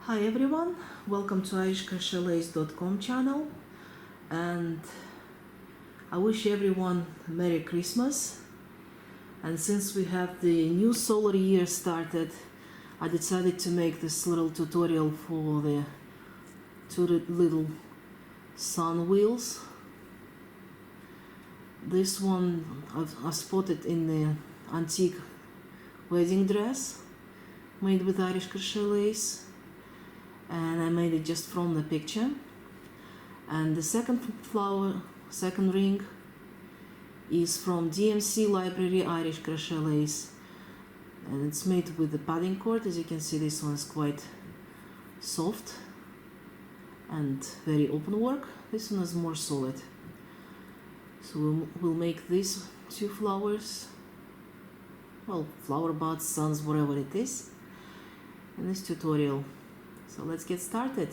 Hi everyone, welcome to irishcrochetlace.com channel, and I wish everyone Merry Christmas. And since we have the new solar year started, I decided to make this little tutorial for the two little sun wheels. This one I spotted in the antique wedding dress made with Irish crochet lace, and I made it just from the picture. And the second ring is from DMC Library Irish crochet lace, and it's made with the padding cord. As you can see, this one is quite soft and very open work. This one is more solid. So we'll make these two flowers, well, flower buds, suns, whatever it is, in this tutorial. So let's get started.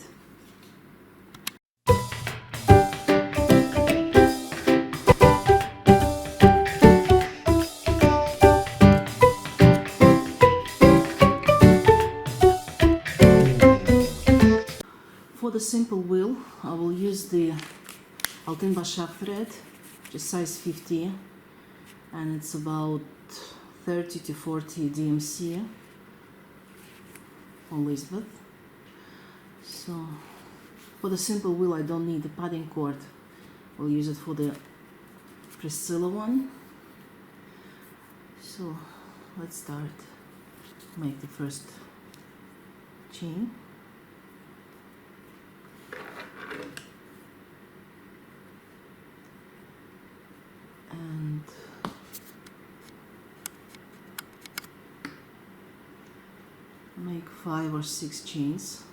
For the simple wheel, I will use the Altin Basak thread, which is size 50, and it's about 30 to 40 DMC for Lizbeth. So for the simple wheel I don't need the padding cord. I'll use it for the Priscilla one. So let's start. Make the first chain. And make 5 or 6 chains.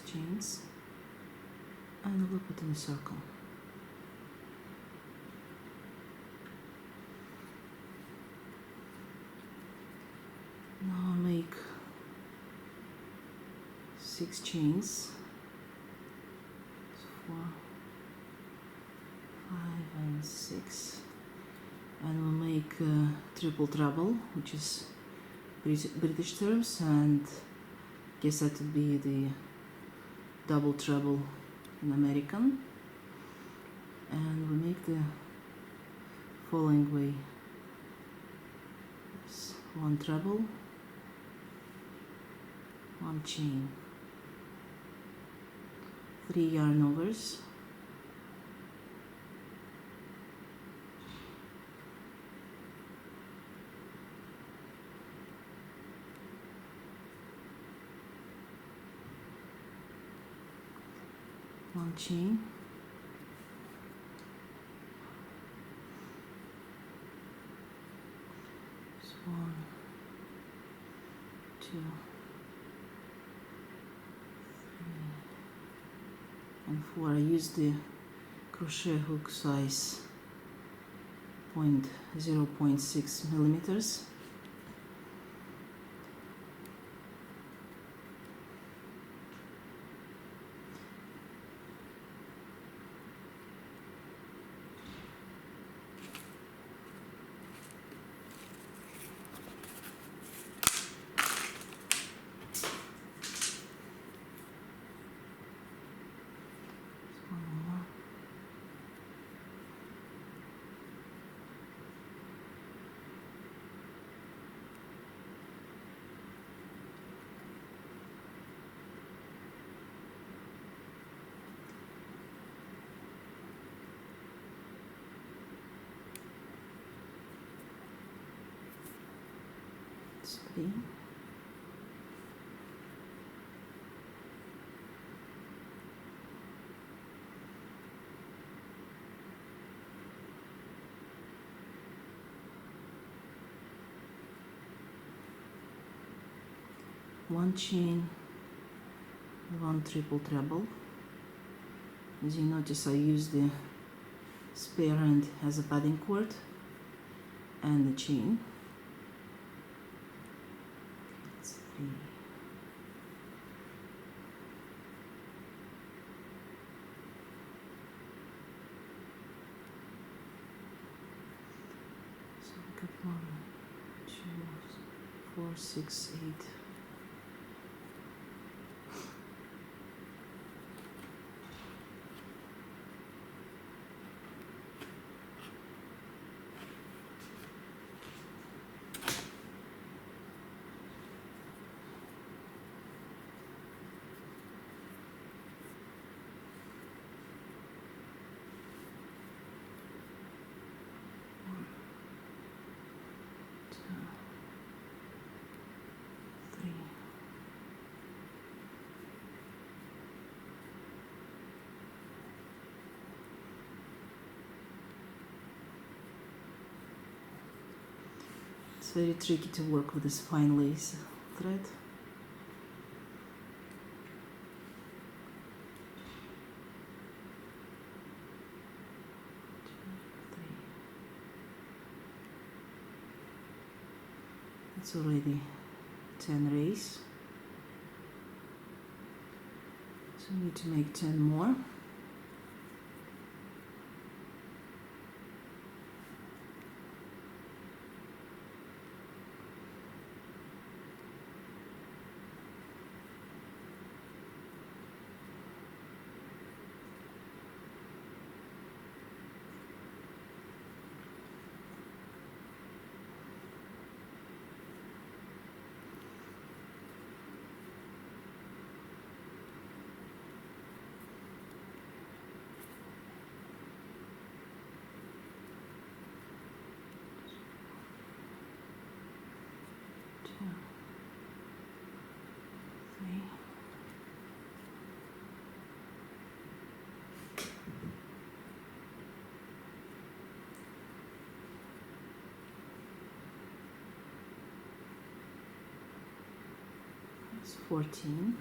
Chains, and loop it in a circle. Now make 6 chains, 4, 5 and 6, and we'll make triple treble, which is British terms, and guess that would be the double treble in American. And we make the following way: 1 treble, 1 chain, 3 yarn overs, 1 chain, so 1, 2, 3, and 4. I use the crochet hook size 0.6 millimeters. That's 3. One chain, 1 triple treble. As you notice, I use the spare end as a padding cord and the chain. That's 3. got 1, 2, 4, 6, 8. It's very tricky to work with this fine lace thread. It's already 10 rays, so we need to make 10 more. It's 14.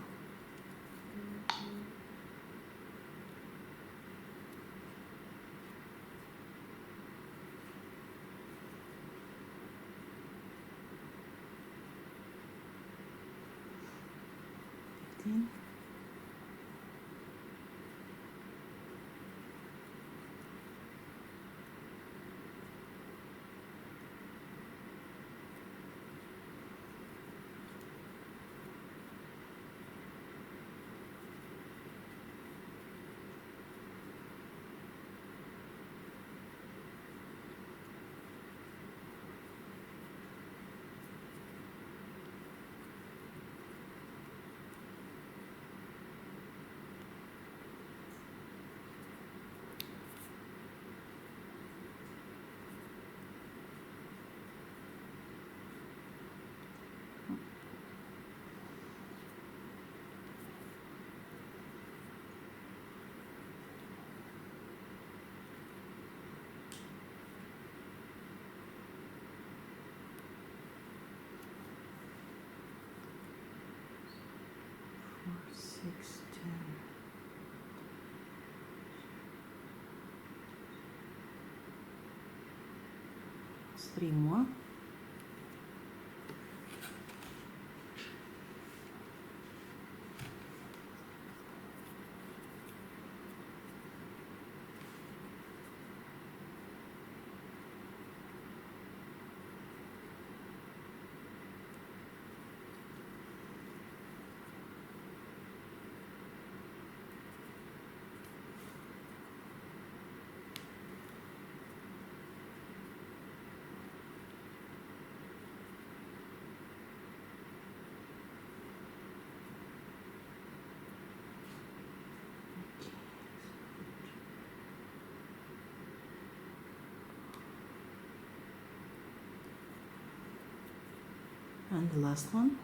It's 3 more. And the last one.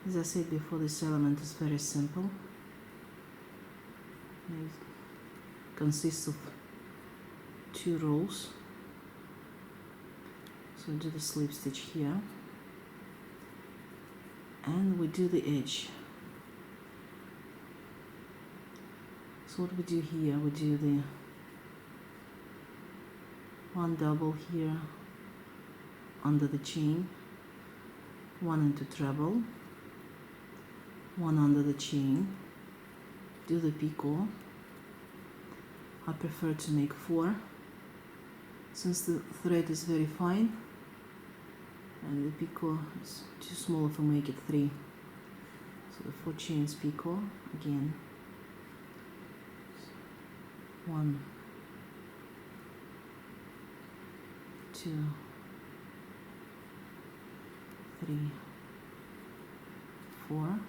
As I said before, this element is very simple. It consists of 2 rows. So do the slip stitch here, and we do the edge. So what we do here, we do the 1 double here under the chain, one into treble, one under the chain, do the picot. I prefer to make 4 since the thread is very fine, and the picot is too small if I make it 3. So the 4 chains picot again. 1, 2, 3, 4.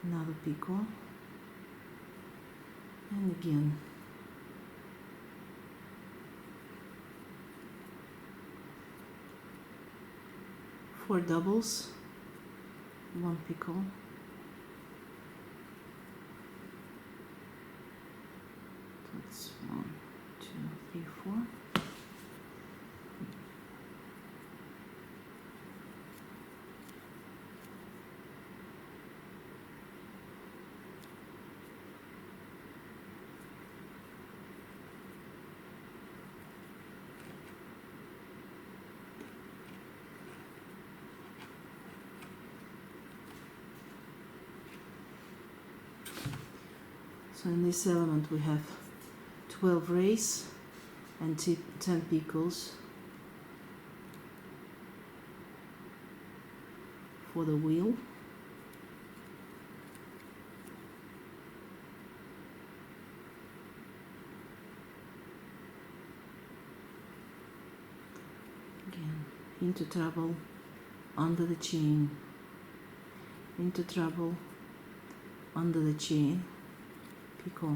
Another picot, and again. Four doubles, 1 picot, that's 1, 2, 3, 4. So in this element we have 12 rays and 10 picots for the wheel. Again, into treble, under the chain, into treble, under the chain, picot.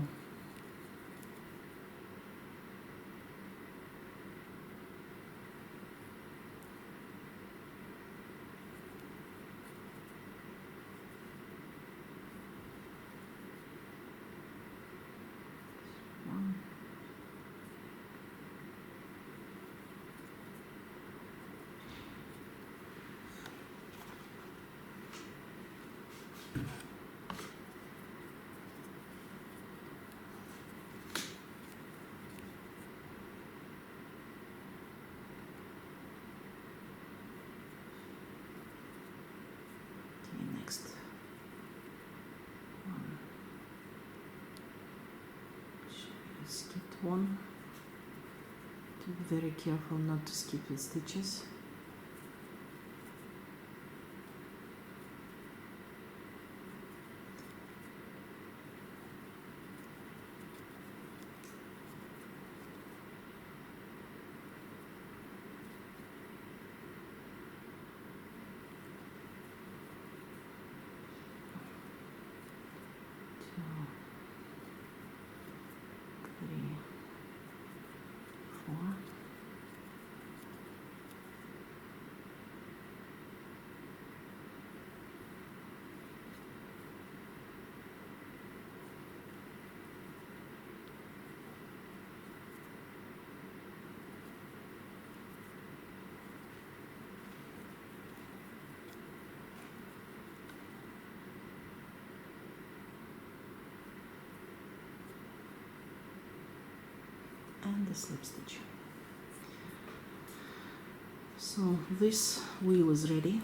One. Next one. I skipped one. To be very careful not to skip the stitches. And the slip stitch. So this wheel is ready.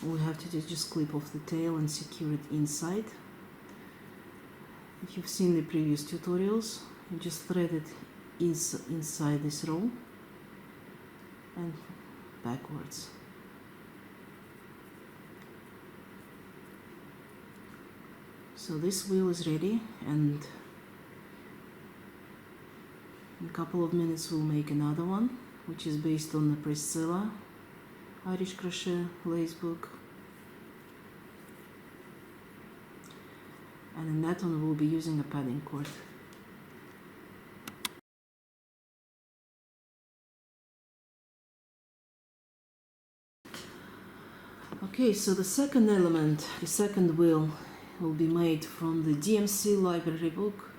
All we have to do is just clip off the tail and secure it inside. If you've seen the previous tutorials, you just thread it inside this row and backwards. So this wheel is ready, and in a couple of minutes we'll make another one, which is based on the Priscilla Irish crochet lace book, and in that one we'll be using a padding cord. Okay, so the second element, the second wheel, will be made from the DMC Library book,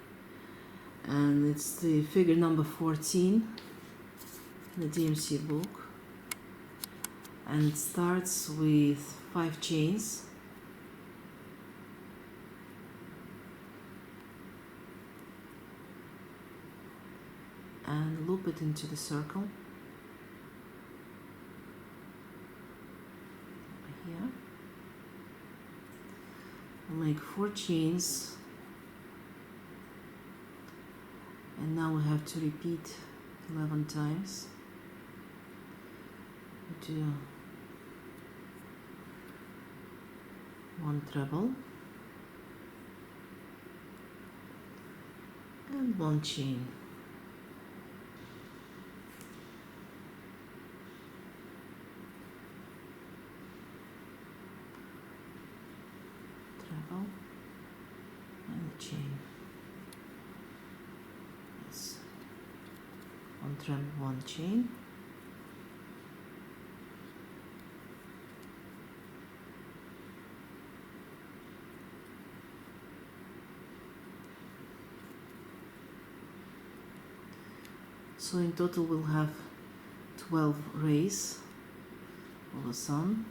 and it's the figure number 14, the DMC book, and it starts with 5 chains, and loop it into the circle here. We'll make 4 chains, and now we have to repeat 11 times. Do 1 treble and 1 chain. Treble and a chain. Yes. 1 treble, 1 chain. So in total we'll have 12 rays of the sun.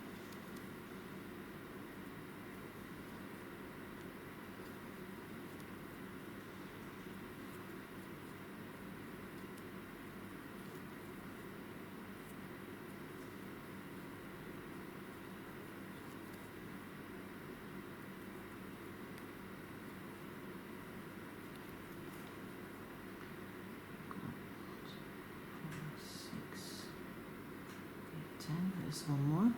There's one more.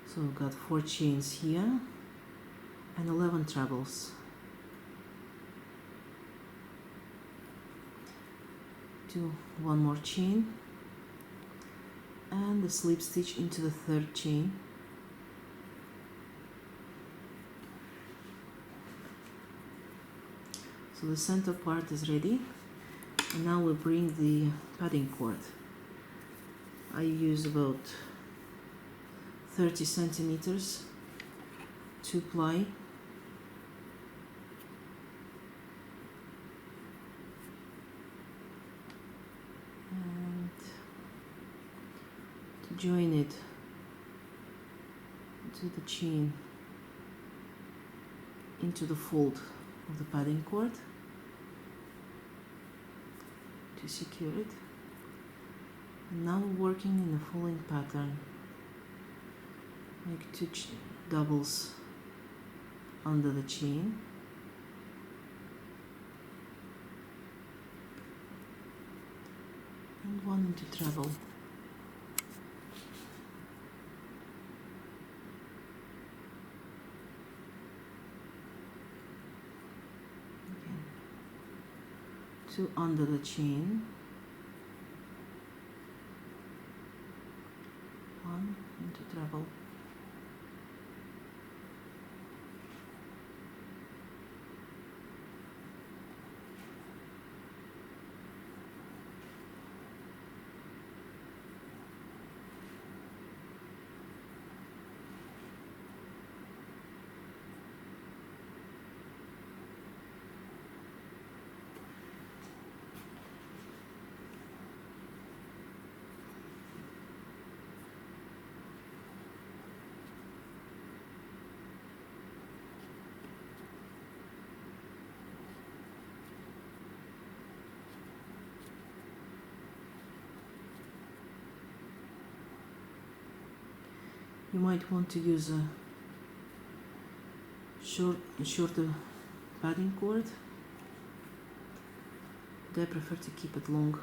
So we've got 4 chains here and 11 trebles. Do 1 more chain and the slip stitch into the 3rd chain. So the center part is ready, and now we bring the padding cord. I use about 30 centimeters 2-ply. And to join it to the chain into the fold of the padding cord to secure it. And now we're working in the following pattern. Make 2 doubles under the chain, and 1 into treble. Again, 2 under the chain, 1 into treble. You might want to use a shorter padding cord, but I prefer to keep it long.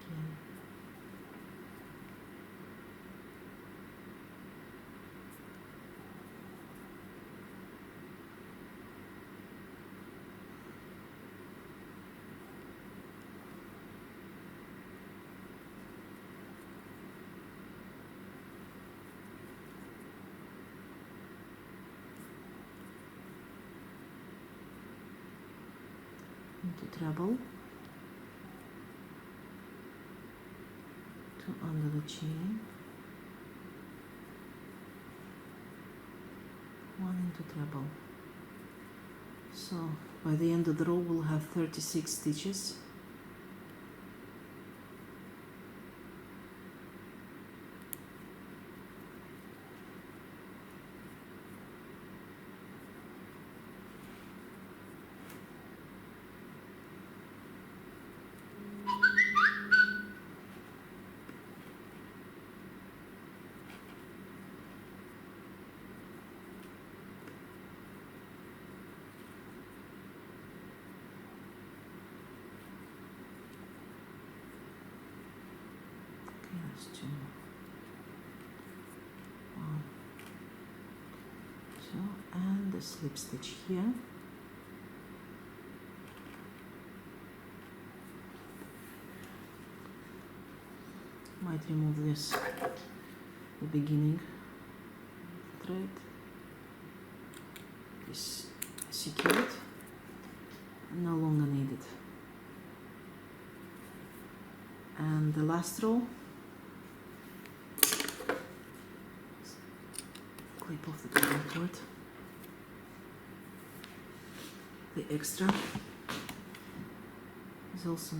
Again. Into treble, 2 under the chain, 1 into treble. So by the end of the row we'll have 36 stitches. Just 2, 1, 2, and the slip stitch here. Might remove this, the beginning thread, is secured, no longer needed. And the last row, clip off the padding cord, the extra is also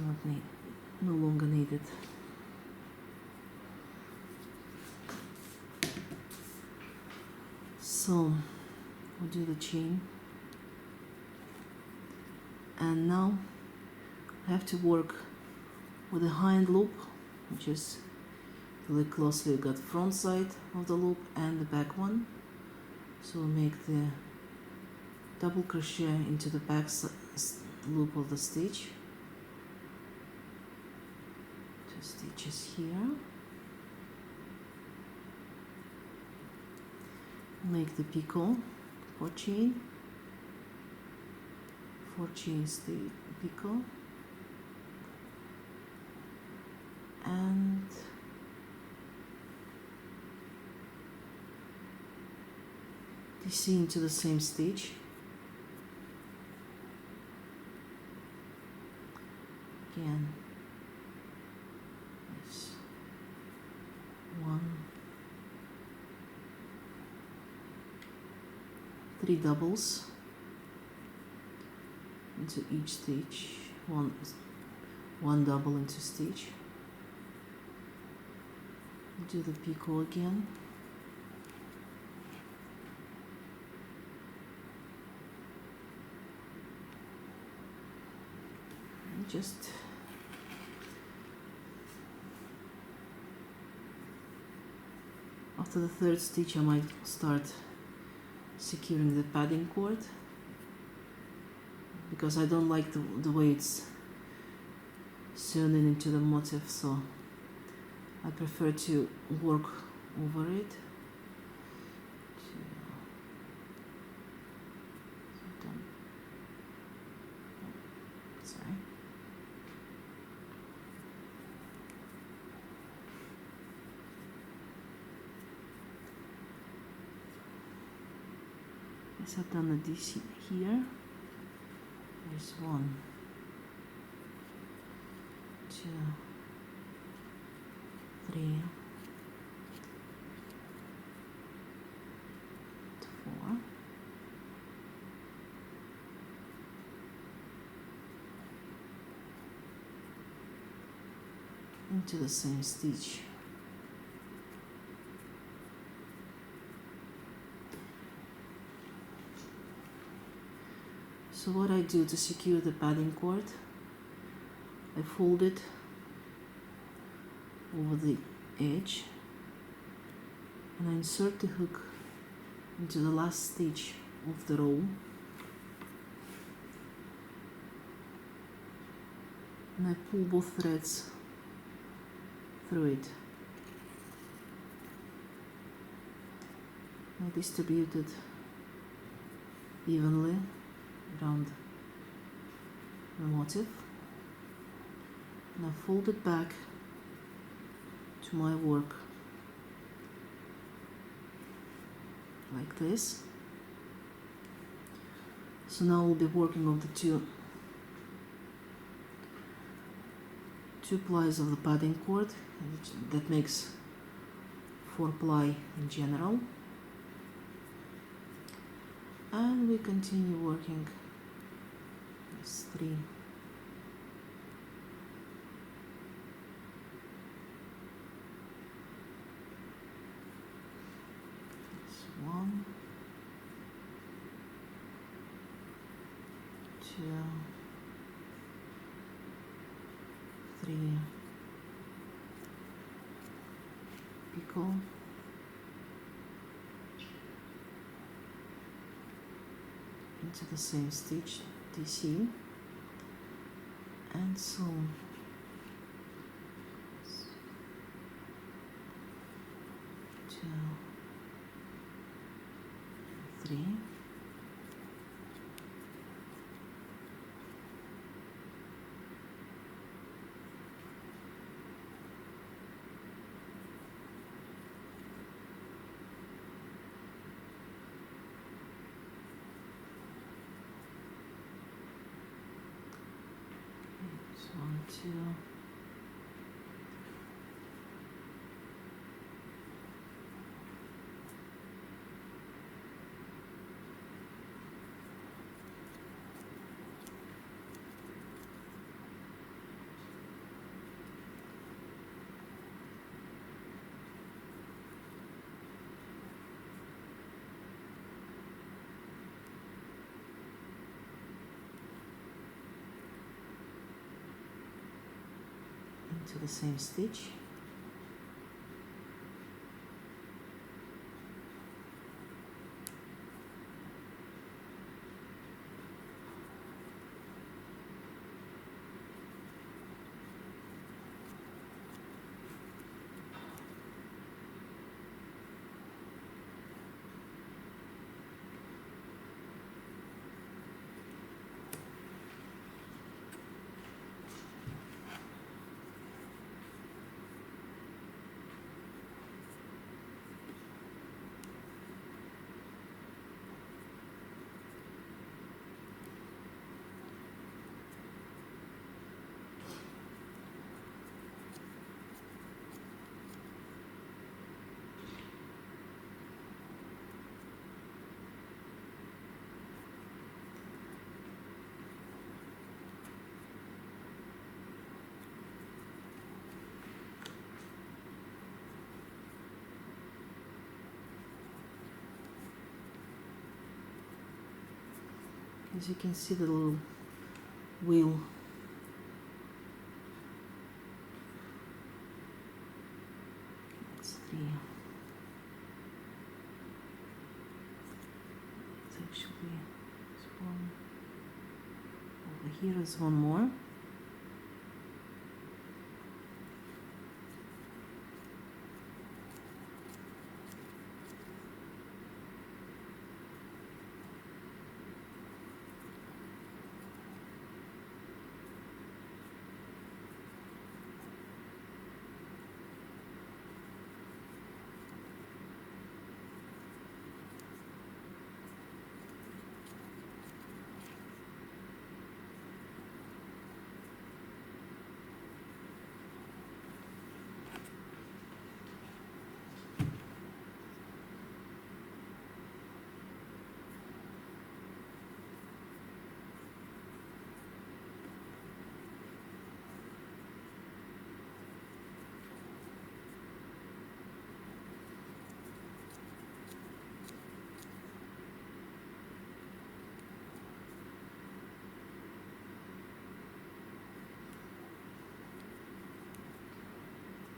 no longer needed. So we'll do the chain, and now I have to work with the hind loop, which is, if you look closely, you got front side of the loop and the back one. So we'll make the double crochet into the back loop of the stitch, 2 stitches here. Make the picot, 4 chain, 4 chains the picot, and DC into the same stitch. Again, this 1, 3 doubles into each stitch, one double into stitch. Do the picot again, and just after the 3rd stitch I might start securing the padding cord, because I don't like the way it's sewn into the motif, so I prefer to work over it. Sorry. Yes, I've done a DC here. There's 1, 2, 3, 4, into the same stitch. So what I do to secure the padding cord, I fold it over the edge and I insert the hook into the last stitch of the row, and I pull both threads through it. I distribute it evenly around the motif, and I fold it back to my work like this. So now we'll be working on the two plies of the padding cord, that makes 4 ply in general, and we continue working. There's 3, there's 1, 2, 3, picot, into the same stitch, DC, and so 2, 3. So 1, 2. Into the same stitch. As you can see, the little wheel that's 3. It's actually this one over here is one more.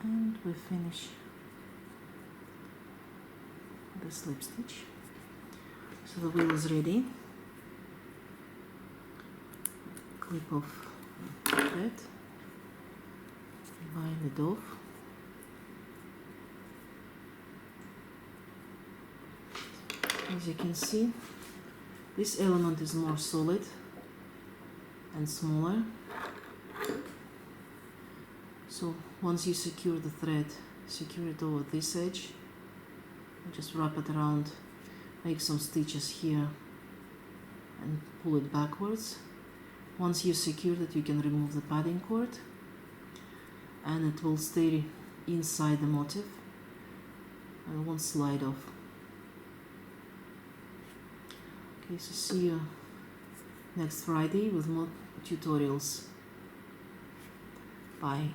And we finish the slip stitch. So the wheel is ready. Clip off the thread, bind it off. As you can see, this element is more solid and smaller. So once you secure the thread, secure it over this edge, and just wrap it around, make some stitches here and pull it backwards. Once you secure it, you can remove the padding cord and it will stay inside the motif and won't slide off. Okay, so see you next Friday with more tutorials. Bye.